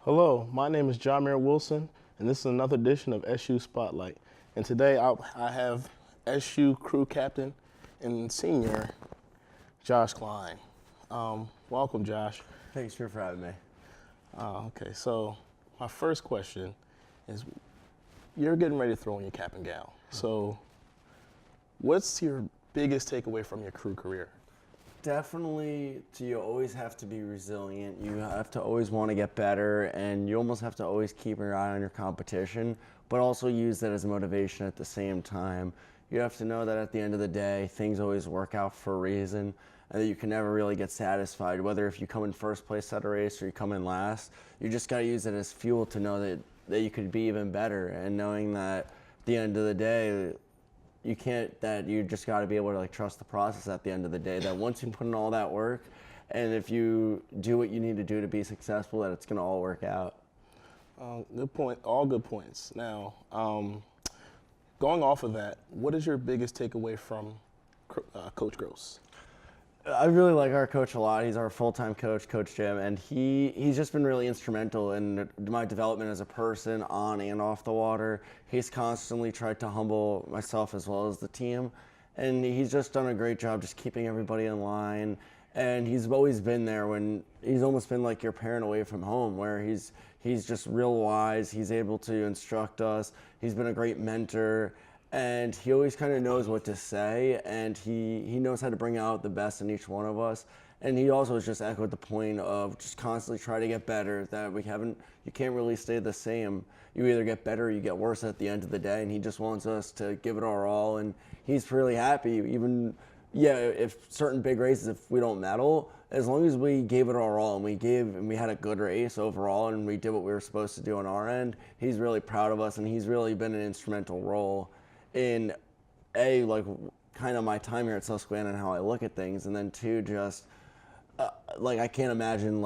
Hello, my name is Jahmir Wilson, and this is another edition of SU Spotlight. And today I have SU crew captain and senior Josh Klein. Welcome, Josh. Thanks for having me. Okay, so my first question is, you're getting ready to throw in your cap and gown. So what's your biggest takeaway from your crew career? Definitely, you always have to be resilient. You have to always want to get better, and you almost have to always keep your eye on your competition, but also use that as motivation at the same time. You have to know that at the end of the day, things always work out for a reason, and that you can never really get satisfied. Whether if you come in first place at a race or you come in last, you just got to use it as fuel to know that you could be even better, and knowing that at the end of the day, you just got to be able to trust the process at the end of the day, that once you put in all that work, and if you do what you need to do to be successful, that it's going to all work out. Good point, all good points. Now, going off of that, what is your biggest takeaway from Coach Gross? I really like our coach a lot. He's our full-time coach, Coach Jim, and he's just been really instrumental in my development as a person on and off the water. He's constantly tried to humble myself as well as the team, and he's just done a great job just keeping everybody in line. And he's always been there when he's almost been like your parent away from home, where he's just real wise. He's able to instruct us. He's been a great mentor. And he always kind of knows what to say, and he knows how to bring out the best in each one of us. And he also has just echoed the point of just constantly try to get better, that you can't really stay the same. You either get better or you get worse at the end of the day, and he just wants us to give it our all, and he's really happy. Even, if certain big races, if we don't medal, as long as we gave it our all and we had a good race overall and we did what we were supposed to do on our end, he's really proud of us, and he's really been an instrumental role in kind of my time here at Susquehanna and how I look at things, and then two, just I can't imagine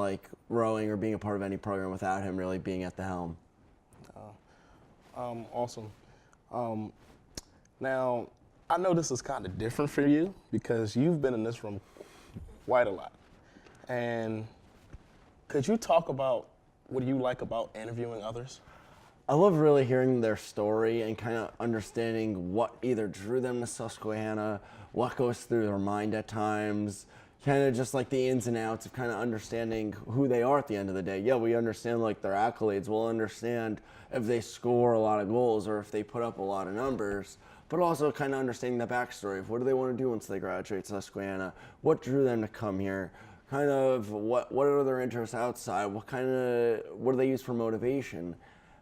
rowing or being a part of any program without him really being at the helm. Awesome. Now, I know this is kind of different for you because you've been in this room quite a lot. And could you talk about what you like about interviewing others? I love really hearing their story and kind of understanding what either drew them to Susquehanna, what goes through their mind at times, kind of just the ins and outs of kind of understanding who they are at the end of the day. Yeah, we understand their accolades. We'll understand if they score a lot of goals or if they put up a lot of numbers, but also kind of understanding the backstory of what do they want to do once they graduate Susquehanna, what drew them to come here, kind of what are their interests outside, what do they use for motivation.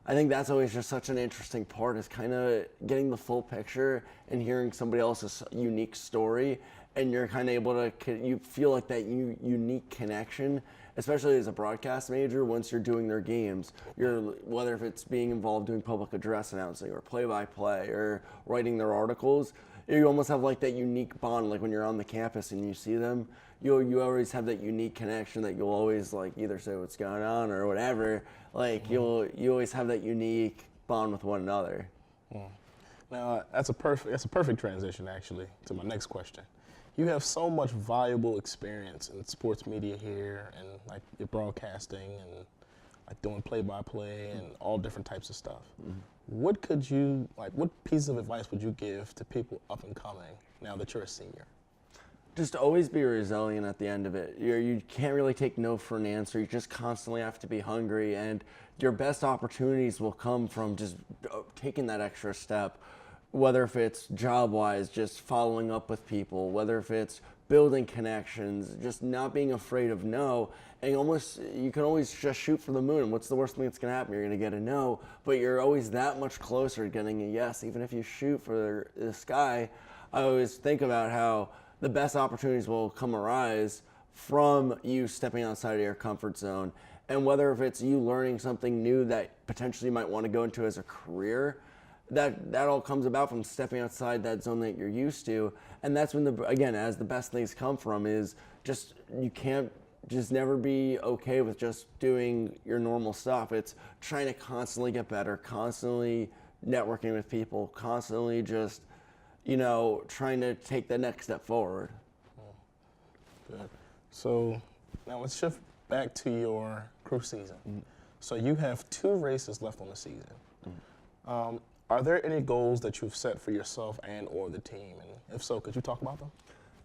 I think that's always just such an interesting part, is kind of getting the full picture and hearing somebody else's unique story, and you're kind of able to, you feel like that unique connection, especially as a broadcast major. Once you're doing their games, whether if it's being involved doing public address announcing or play-by-play or writing their articles, you almost have that unique bond. When you're on the campus and you see them, you always have that unique connection that you'll always either say what's going on or whatever. You always have that unique bond with one another. Now that's a perfect transition actually to my next question. You have so much valuable experience in sports media here, and your broadcasting and doing play-by-play and all different types of stuff. What piece of advice would you give to people up and coming now that you're a senior? Just always be resilient at the end of it. You can't really take no for an answer. You just constantly have to be hungry, and your best opportunities will come from just taking that extra step, whether if it's job-wise, just following up with people, whether if it's building connections, just not being afraid of no, and you can always just shoot for the moon. What's the worst thing that's going to happen? You're going to get a no, but you're always that much closer to getting a yes. Even if you shoot for the sky, I always think about how the best opportunities will arise from you stepping outside of your comfort zone. And whether if it's you learning something new that potentially you might want to go into as a career, that all comes about from stepping outside that zone that you're used to. And that's when as the best things come from, is just, you can't just never be okay with just doing your normal stuff. It's trying to constantly get better, constantly networking with people, constantly just trying to take the next step forward. Good. So now let's shift back to your crew season. So you have 2 races left on the season. Are there any goals that you've set for yourself and or the team? And if so, could you talk about them?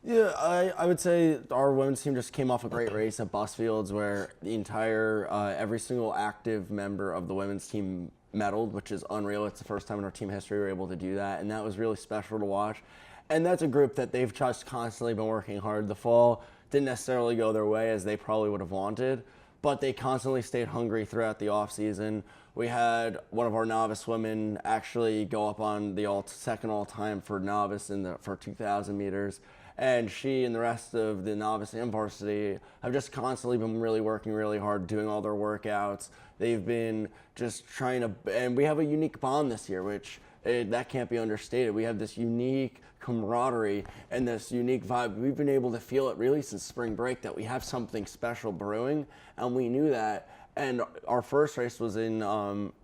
Yeah, I would say our women's team just came off a great race at Busfields where the entire, every single active member of the women's team medaled, which is unreal. It's the first time in our team history we were able to do that, and that was really special to watch. And that's a group that they've just constantly been working hard. The fall didn't necessarily go their way as they probably would have wanted, but they constantly stayed hungry throughout the off season. We had one of our novice women actually go up on the second all-time for novice for 2,000 meters. And she and the rest of the novice and varsity have just constantly been really working really hard, doing all their workouts. They've been just trying to, and we have a unique bond this year, which that can't be understated. We have this unique camaraderie and this unique vibe. We've been able to feel it really since spring break that we have something special brewing, and we knew that. And our first race was in,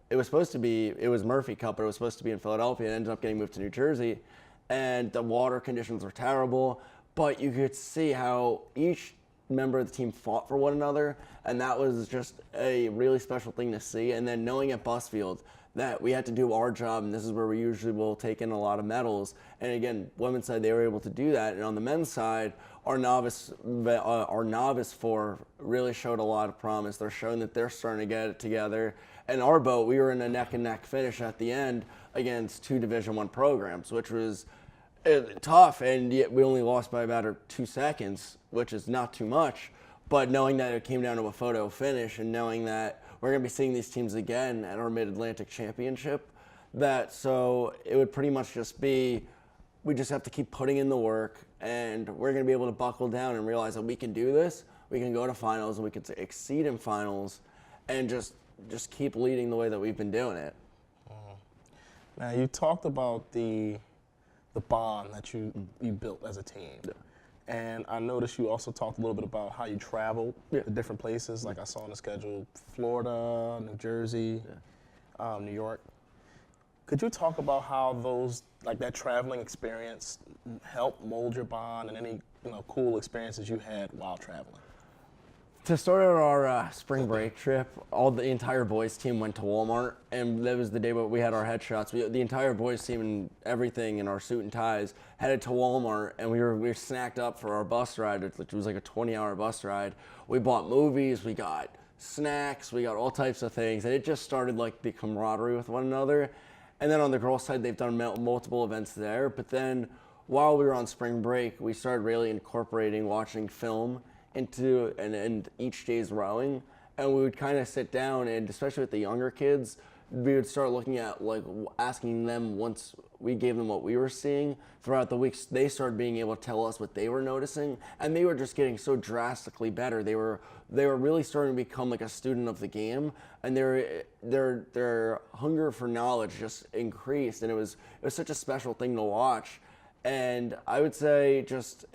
it was Murphy Cup, but it was supposed to be in Philadelphia. It ended up getting moved to New Jersey. And the water conditions were terrible, but you could see how each member of the team fought for one another, and that was just a really special thing to see. And then knowing at Busfield that we had to do our job, and this is where we usually will take in a lot of medals. And again, women's side, they were able to do that. And on the men's side, our novice 4 really showed a lot of promise. They're showing that they're starting to get it together. And our boat, we were in a neck-and-neck finish at the end against 2 Division I programs, which was tough, and yet we only lost by about 2 seconds, which is not too much. But knowing that it came down to a photo finish and knowing that we're going to be seeing these teams again at our Mid-Atlantic Championship, so it would pretty much just be, we just have to keep putting in the work, and we're going to be able to buckle down and realize that we can do this, we can go to finals, and we can exceed in finals, and just keep leading the way that we've been doing it. Now, you talked about the bond that you built as a team. Yeah. And I noticed you also talked a little bit about how you traveled to different places. Like I saw on the schedule, Florida, New Jersey, New York. Could you talk about how that traveling experience helped mold your bond and any cool experiences you had while traveling? To start out our spring break trip, the entire boys team went to Walmart, and that was the day where we had our headshots. The entire boys team and everything in our suit and ties headed to Walmart, and we were snacked up for our bus ride, which was like a 20-hour bus ride. We bought movies, we got snacks, we got all types of things, and it just started like the camaraderie with one another. And then on the girls' side, they've done multiple events there. But then while we were on spring break, we started really incorporating watching film into and each day's rowing, and we would kind of sit down, and especially with the younger kids, we would start looking at asking them, once we gave them what we were seeing throughout the weeks, they started being able to tell us what they were noticing, and they were just getting so drastically better. They were really starting to become like a student of the game, and their hunger for knowledge just increased, and it was such a special thing to watch. And I would say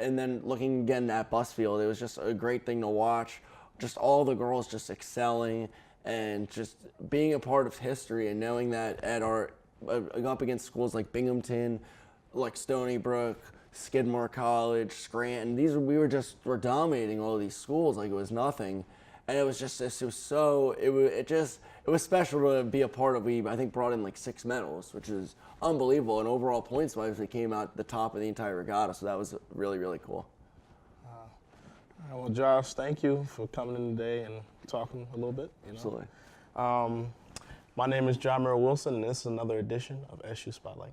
and then looking again at Busfield, it was just a great thing to watch. Just all the girls just excelling and just being a part of history, and knowing that up against schools like Binghamton, like Stony Brook, Skidmore College, Scranton, we were dominating all of these schools like it was nothing. And it was special to be a part of. We, I think, brought in like 6 medals, which is unbelievable. And overall points wise, we came out the top of the entire regatta. So that was really, really cool. All right, well, Josh, thank you for coming in today and talking a little bit. Absolutely. My name is Jahmir Wilson, and this is another edition of SU Spotlight.